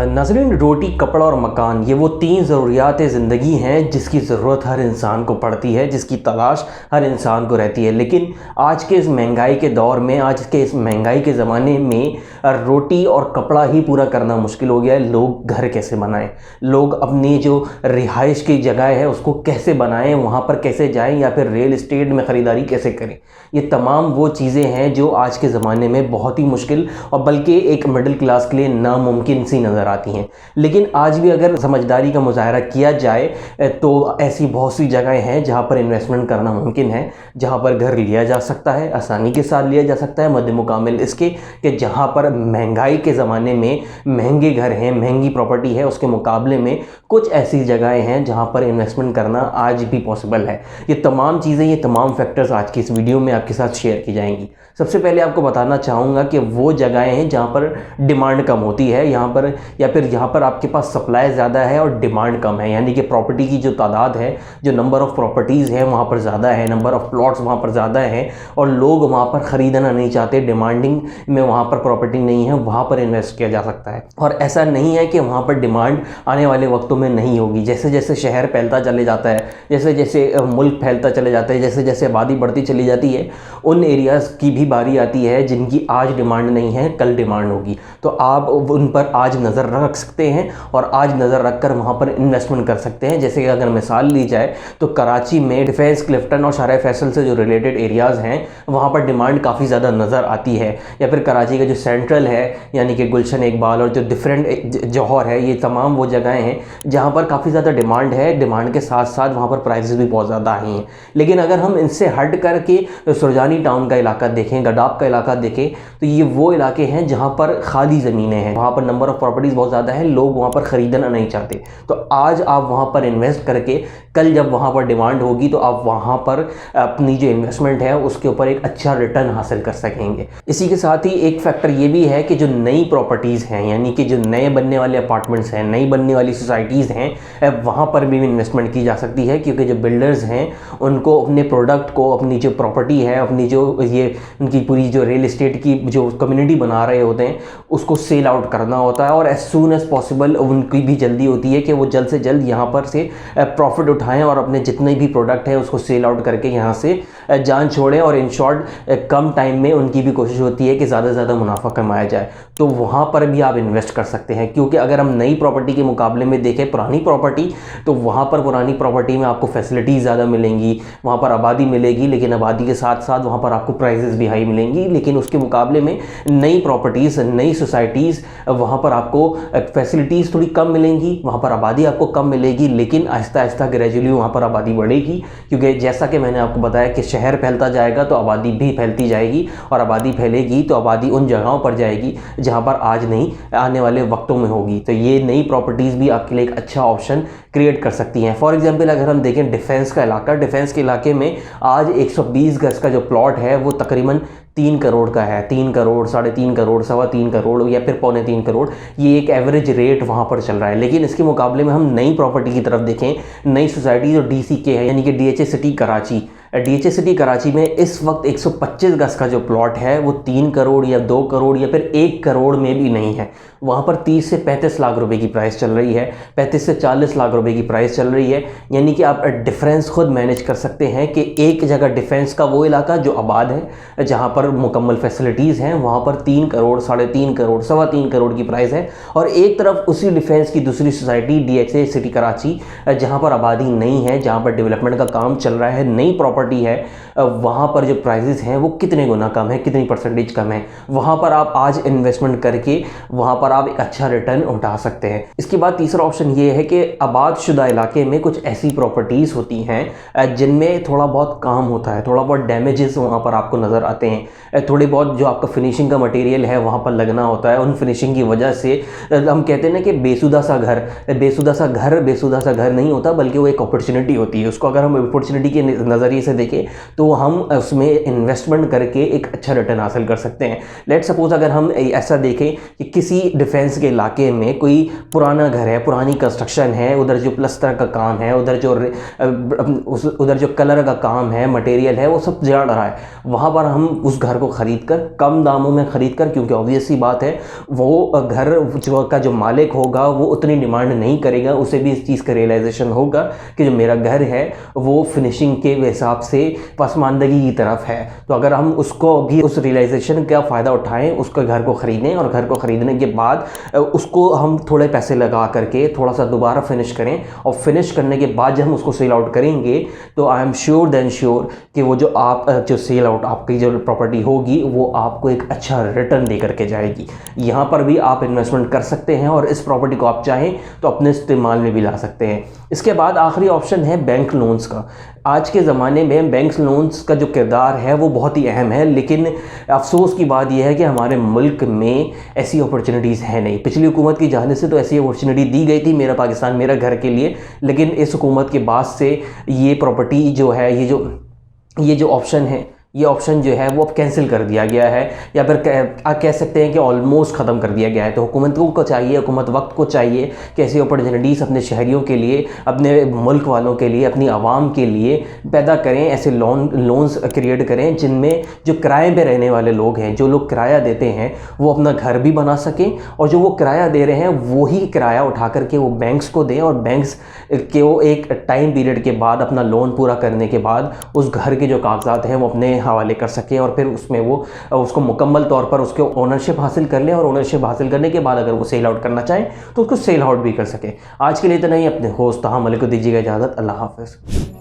नाज़रीन, रोटी, कपड़ा और मकान, ये वो तीन ज़रूरियात ज़िंदगी हैं जिसकी ज़रूरत हर इंसान को पड़ती है, जिसकी तलाश हर इंसान को रहती है। लेकिन आज के इस महंगाई के दौर में, आज के इस महंगाई के ज़माने में रोटी और कपड़ा ही पूरा करना मुश्किल हो गया है। लोग घर कैसे बनाएं, लोग अपनी जो रिहाइश की जगह है उसको कैसे बनाएं, वहाँ पर कैसे जाएं, या फिर रियल इस्टेट में ख़रीदारी कैसे करें। ये तमाम वो चीज़ें हैं जो आज के ज़माने में बहुत ही मुश्किल और बल्कि एक मिडिल क्लास के लिए नामुमकिन सी नज़र आती हैं। लेकिन आज भी अगर समझदारी का मुजाहरा किया जाए तो ऐसी बहुत सी जगहें हैं जहाँ पर इन्वेस्टमेंट करना मुमकिन है, जहाँ पर घर लिया जा सकता है, आसानी के साथ लिया जा सकता है, मद्दे मुकाबिल इसके कि जहाँ पर महंगाई के ज़माने में महंगे घर हैं, महंगी प्रॉपर्टी है, उसके मुकाबले में कुछ ऐसी जगहें हैं जहाँ पर इन्वेस्टमेंट करना आज भी पॉसिबल है। ये तमाम चीज़ें, ये तमाम फैक्टर्स आज की इस वीडियो में आपके साथ शेयर की जाएंगी। सबसे पहले आपको बताना चाहूँगा कि वो जगहें हैं जहाँ पर डिमांड कम होती है, यहाँ पर या फिर यहाँ पर आपके पास सप्लाई ज़्यादा है और डिमांड कम है, यानी कि प्रॉपर्टी की जो तादाद है, जो नंबर ऑफ़ प्रॉपर्टीज़ है वहाँ पर ज़्यादा है, नंबर ऑफ़ प्लॉट्स वहाँ पर ज़्यादा है और लोग वहाँ पर ख़रीदना नहीं चाहते, डिमांडिंग में वहाँ पर प्रॉपर्टी नहीं है, वहाँ पर इन्वेस्ट किया जा सकता है। और ऐसा नहीं है कि वहाँ पर डिमांड आने वाले वक्तों में नहीं होगी। जैसे जैसे शहर फैलता चले जाता है, जैसे जैसे मुल्क फैलता चले जाता है, जैसे जैसे आबादी बढ़ती चली जाती है, उन एरियाज़ की भी बारी आती है जिनकी आज डिमांड नहीं है, कल डिमांड होगी। तो आप उन पर आज नज़र रख सकते हैं और आज नज़र रख कर वहाँ पर इन्वेस्टमेंट कर सकते हैं। जैसे कि अगर मिसाल ली जाए तो कराची में डिफेंस, क्लिफ्टन और शारा फैसल से जो रिलेटेड एरियाज़ हैं वहाँ पर डिमांड काफ़ी ज़्यादा नज़र आती है। या फिर कराची का जो सेंट्रल है यानी कि गुलशन इकबाल और जो डिफरेंट जौहर है, ये तमाम वो जगहें हैं जहाँ पर काफ़ी ज़्यादा डिमांड है, डिमांड के साथ साथ वहाँ पर प्राइसेस भी बहुत ज़्यादा आई हैं। लेकिन अगर हम इनसे हट करके सुरजानी टाउन का इलाका देखें, गडाप का इलाका देखें, तो ये वो इलाके हैं जहाँ पर खाली ज़मीनें हैं, वहाँ पर नंबर ऑफ़ प्रॉपर्टीज़ बहुत ज़्यादा है, लोग वहाँ पर ख़रीदना नहीं चाहते। तो आज आप वहाँ पर इन्वेस्ट करके कल जब वहाँ पर डिमांड होगी तो आप वहाँ पर अपनी जो इन्वेस्टमेंट है उसके ऊपर एक अच्छा रिटर्न हासिल कर सकेंगे। इसी के साथ ही एक फैक्टर ये भी है कि जो नई प्रॉपर्टीज़ हैं, यानी कि जो नए बनने वाले अपार्टमेंट्स हैं, नई बनने वाली सोसाइटीज़ हैं, वहाँ पर भी इन्वेस्टमेंट की जा सकती है, क्योंकि जो बिल्डर्स हैं उनको अपने प्रोडक्ट को, अपनी जो प्रॉपर्टी है, अपनी जो ये उनकी पूरी जो रियल इस्टेट की जो कम्युनिटी बना रहे होते हैं उसको सेल आउट करना होता है और एज सून एज पॉसिबल उनकी भी जल्दी होती है कि वो जल्द से जल्द यहाँ पर से प्रॉफिट उठाएं और अपने जितने भी प्रोडक्ट हैं उसको सेल आउट करके यहाँ से जान छोड़ें। और इन शॉर्ट कम टाइम में उनकी भी कोशिश होती है कि ज़्यादा से ज़्यादा मुनाफा कमाया जाए। तो वहाँ पर भी आप इन्वेस्ट कर सकते हैं, क्योंकि अगर हम नई प्रॉपर्टी के मुकाबले में देखें पुरानी प्रॉपर्टी, तो वहाँ पर पुरानी प्रॉपर्टी में आपको फैसिलिटीज़ ज़्यादा मिलेंगी, वहाँ पर आबादी मिलेगी, लेकिन आबादी के साथ साथ वहाँ पर आपको प्राइसेस भी हाई मिलेंगी। लेकिन उसके मुकाबले में नई प्रॉपर्टीज़, नई सोसाइटीज़, वहाँ पर आपको फैसिलिटीज़ थोड़ी कम मिलेंगी, वहाँ पर आबादी आपको कम मिलेगी, लेकिन आहिस्ता आहिस्ता ग्रेजुअली वहाँ पर आबादी बढ़ेगी। क्योंकि जैसा कि मैंने आपको बताया कि शहर फैलता जाएगा तो आबादी भी फैलती जाएगी, और आबादी फैलेगी तो आबादी उन जगहों पर जाएगी जहाँ पर आज नहीं, आने वाले वक्तों में होगी। तो ये नई प्रॉपर्टीज़ भी आपके लिए एक अच्छा ऑप्शन क्रिएट कर सकती हैं। फॉर एग्जांपल अगर हम देखें डिफेंस का इलाका, डिफेंस के इलाके में आज 120 गज का जो प्लॉट है वो तकरीबन 3 करोड़ का है। 3 करोड़, 3.5 करोड़, 3.25 करोड़ या फिर 3.25 करोड़, ये एक एवरेज रेट वहाँ पर चल रहा है। लेकिन इसके मुकाबले में हम नई प्रॉपर्टी की तरफ देखें, नई सोसाइटी जो DCK है यानी कि DHA city Karachi, DHA city Karachi में इस वक्त 125 गज का जो प्लॉट है वो 3 करोड़ या 2 करोड़ या फिर 1 करोड़ में भी नहीं है। वहाँ पर 30 से 35 लाख रुपए की प्राइस चल रही है, 35 से 40 लाख रुपए की प्राइस चल रही है। यानी कि आप डिफरेंस खुद मैनेज कर सकते हैं कि एक जगह डिफेंस का वो इलाका जो आबाद है, जहाँ पर मुकम्मल फैसिलिटीज़ हैं, वहाँ पर 3 करोड़, 3.5 करोड़, 3.25 करोड़ की प्राइस है, और एक तरफ उसी डिफेंस की दूसरी सोसाइटी DHA सिटी कराची, जहाँ पर आबादी नहीं है, जहाँ पर डेवलपमेंट का काम चल रहा है, नई प्रॉपर्टी है, वहाँ पर जो प्राइसेस हैं वो कितने गुना कम है, कितनी परसेंटेज कम है। वहाँ पर आप आज इन्वेस्टमेंट करके वहाँ पर आप एक अच्छा रिटर्न उठा सकते हैं। इसके बाद तीसरा ऑप्शन ये है कि आबादशुदा इलाके में कुछ ऐसी प्रॉपर्टीज़ होती हैं जिनमें थोड़ा बहुत काम होता है, थोड़ा बहुत डैमेजेस वहाँ पर आपको नज़र आते हैं, थोड़ी बहुत जो आपका फिनिशिंग का मटेरियल है वहाँ पर लगना होता है। उन फिनिशिंग की वजह से हम कहते हैं ना कि बेसुदा सा घर नहीं होता, बल्कि वो एक अपॉर्चुनिटी होती है। उसको अगर हम अपॉर्चुनिटी के नज़रिए से देखें तो हम उसमें इन्वेस्टमेंट करके एक अच्छा रिटर्न हासिल कर सकते हैं। लेट सपोज अगर हम ऐसा देखें कि किसी डिफेंस के इलाके में कोई पुराना घर है, पुरानी कंस्ट्रक्शन है, उधर जो प्लस्तर का काम है, उधर जो कलर का काम है, मटेरियल है, वो सब जड़ रहा है, वहाँ पर हम उस घर को ख़रीद कर कम दामों में ख़रीद कर, क्योंकि ऑब्वियस सी बात है वो घर जो मालिक होगा वो उतनी डिमांड नहीं करेगा, उसे भी इस चीज़ का रियलाइजेशन होगा कि जो मेरा घर है वो फिनिशिंग के हिसाब से पसमानदगी की तरफ है। तो अगर हम उसको भी उस रियलाइजेशन का फ़ायदा उठाएं, उसके घर को ख़रीदें और घर को ख़रीदने के बाद उसको हम थोड़े पैसे लगा करके थोड़ा सा दोबारा फिनिश करें, और फिनिश करने के बाद जब हम उसको सेल आउट करेंगे तो I am sure then sure कि वो जो सेल आउट आपकी जो प्रॉपर्टी होगी वो आपको एक अच्छा रिटर्न दे करके जाएगी। यहाँ पर भी आप इन्वेस्टमेंट कर सकते हैं और इस प्रॉपर्टी को आप चाहें तो अपने इस्तेमाल में भी ला सकते हैं। इसके बाद आखिरी ऑप्शन है बैंक लोन्स का। आज के ज़माने में बैंक लोन्स का जो किरदार है वो बहुत ही अहम है, लेकिन अफसोस की बात यह है कि हमारे मुल्क में ऐसी अपॉर्चुनिटीज़ है नहीं। पिछली हुकूमत की जानिब से तो ऐसी अपॉर्चुनिटी दी गई थी, मेरा पाकिस्तान मेरा घर के लिए, लेकिन इस हुकूमत के बाद से ये प्रॉपर्टी जो है, ये जो ऑप्शन है, ये ऑप्शन जो है वो अब कैंसिल कर दिया गया है, या फिर कह सकते हैं कि ऑलमोस्ट ख़त्म कर दिया गया है। तो हुकूमतों को चाहिए, हुकूमत वक्त को चाहिए कि ऐसी अपॉर्चुनिटीज़ अपने शहरियों के लिए, अपने मुल्क वालों के लिए, अपनी आवाम के लिए पैदा करें, ऐसे लोन्स क्रिएट करें जिनमें जो किराए पे रहने वाले लोग हैं, जो लोग किराया देते हैं, वो अपना घर भी बना सकें, और जो वो किराया दे रहे हैं वही किराया उठा करके वो बैंक्स को दें, और बैंक्स के वो एक टाइम पीरियड के बाद अपना लोन पूरा करने के बाद उस घर के जो कागजात हैं वो अपने हवाले कर सके, और फिर उसमें वो उसको मुकम्मल तौर पर उसके ओनरशिप हासिल कर ले, और ओनरशिप हासिल करने के बाद अगर वो सेल आउट करना चाहें तो उसको सेल आउट भी कर सके। आज के लिए इतना ही। अपने होस्ट तहा मलिक को दीजिएगा इजाज़त। अल्लाह हाफ़िज़।